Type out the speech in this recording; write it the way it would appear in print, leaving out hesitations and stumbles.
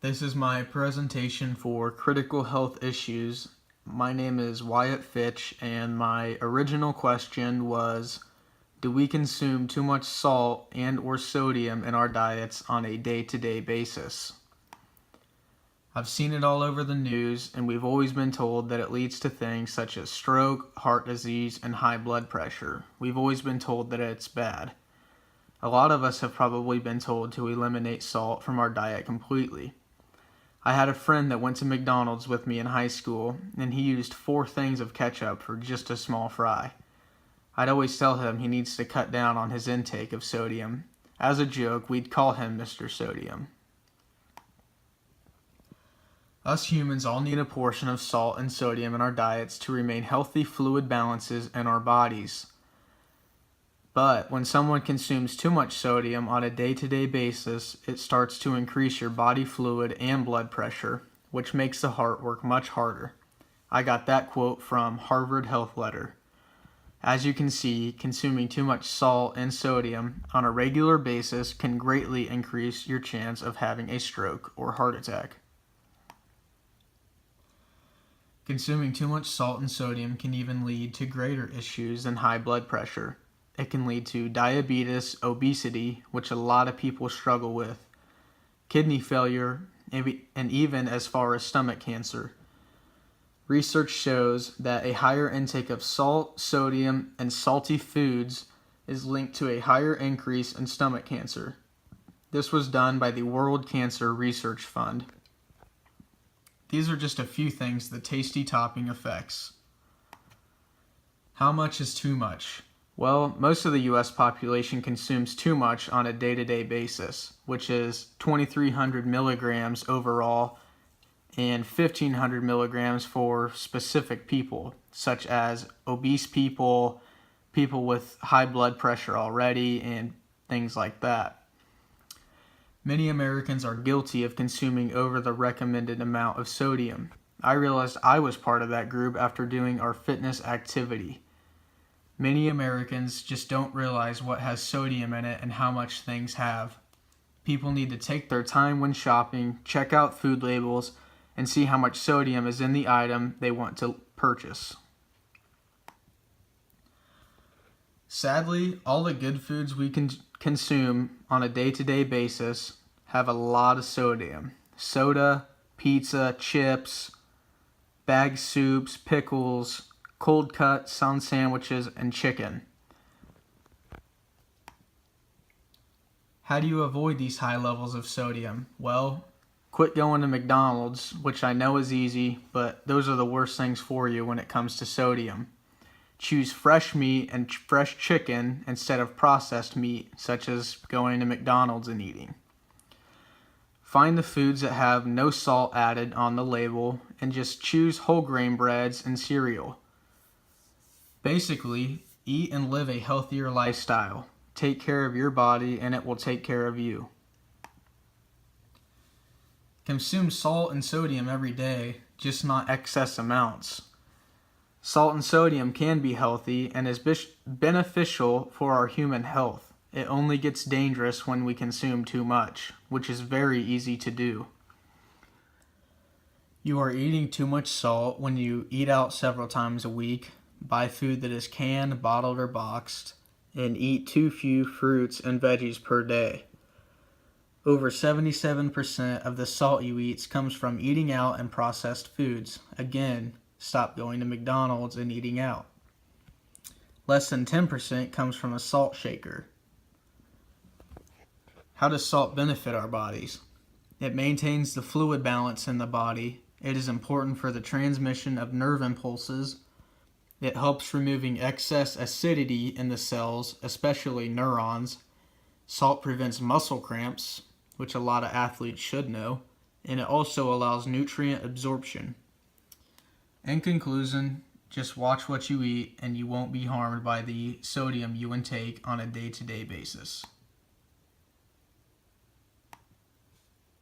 This is my presentation for critical health issues. My name is Wyatt Fitch, and my original question was, do we consume too much salt and or sodium in our diets on a day-to-day basis? I've seen it all over the news, and we've always been told that it leads to things such as stroke, heart disease, and high blood pressure. We've always been told that it's bad. A lot of us have probably been told to eliminate salt from our diet completely. I had a friend that went to McDonald's with me in high school, and he used 4 things of ketchup for just a small fry. I'd always tell him he needs to cut down on his intake of sodium. As a joke, we'd call him Mr. Sodium. Us humans all need a portion of salt and sodium in our diets to remain healthy fluid balances in our bodies. But when someone consumes too much sodium on a day-to-day basis, it starts to increase your body fluid and blood pressure, which makes the heart work much harder. I got that quote from Harvard Health Letter. As you can see, consuming too much salt and sodium on a regular basis can greatly increase your chance of having a stroke or heart attack. Consuming too much salt and sodium can even lead to greater issues than high blood pressure. It can lead to diabetes, obesity, which a lot of people struggle with, kidney failure, and even as far as stomach cancer. Research shows that a higher intake of salt, sodium, and salty foods is linked to a higher increase in stomach cancer. This was done by the World Cancer Research Fund. These are just a few things the tasty topping affects. How much is too much? Well, most of the U.S. population consumes too much on a day-to-day basis, which is 2,300 milligrams overall and 1,500 milligrams for specific people, such as obese people, people with high blood pressure already, and things like that. Many Americans are guilty of consuming over the recommended amount of sodium. I realized I was part of that group after doing our fitness activity. Many Americans just don't realize what has sodium in it and how much things have. People need to take their time when shopping, check out food labels, and see how much sodium is in the item they want to purchase. Sadly, all the good foods we can consume on a day-to-day basis have a lot of sodium. Soda, pizza, chips, bagged soups, pickles, cold cuts, sun sandwiches, and chicken. How do you avoid these high levels of sodium? Well, quit going to McDonald's, which I know is easy, but those are the worst things for you when it comes to sodium. Choose fresh meat and fresh chicken instead of processed meat, such as going to McDonald's and eating. Find the foods that have no salt added on the label and just choose whole grain breads and cereal. Basically, eat and live a healthier lifestyle. Take care of your body and it will take care of you. Consume salt and sodium every day, just not excess amounts. Salt and sodium can be healthy and is beneficial for our human health. It only gets dangerous when we consume too much, which is very easy to do. You are eating too much salt when you eat out several times a week, buy food that is canned, bottled, or boxed, and eat too few fruits and veggies per day. Over 77% of the salt you eat comes from eating out and processed foods. Again, stop going to McDonald's and eating out. Less than 10% comes from a salt shaker. How does salt benefit our bodies? It maintains the fluid balance in the body. It is important for the transmission of nerve impulses. It helps removing excess acidity in the cells, especially neurons. Salt prevents muscle cramps, which a lot of athletes should know, and it also allows nutrient absorption. In conclusion, just watch what you eat and you won't be harmed by the sodium you intake on a day-to-day basis.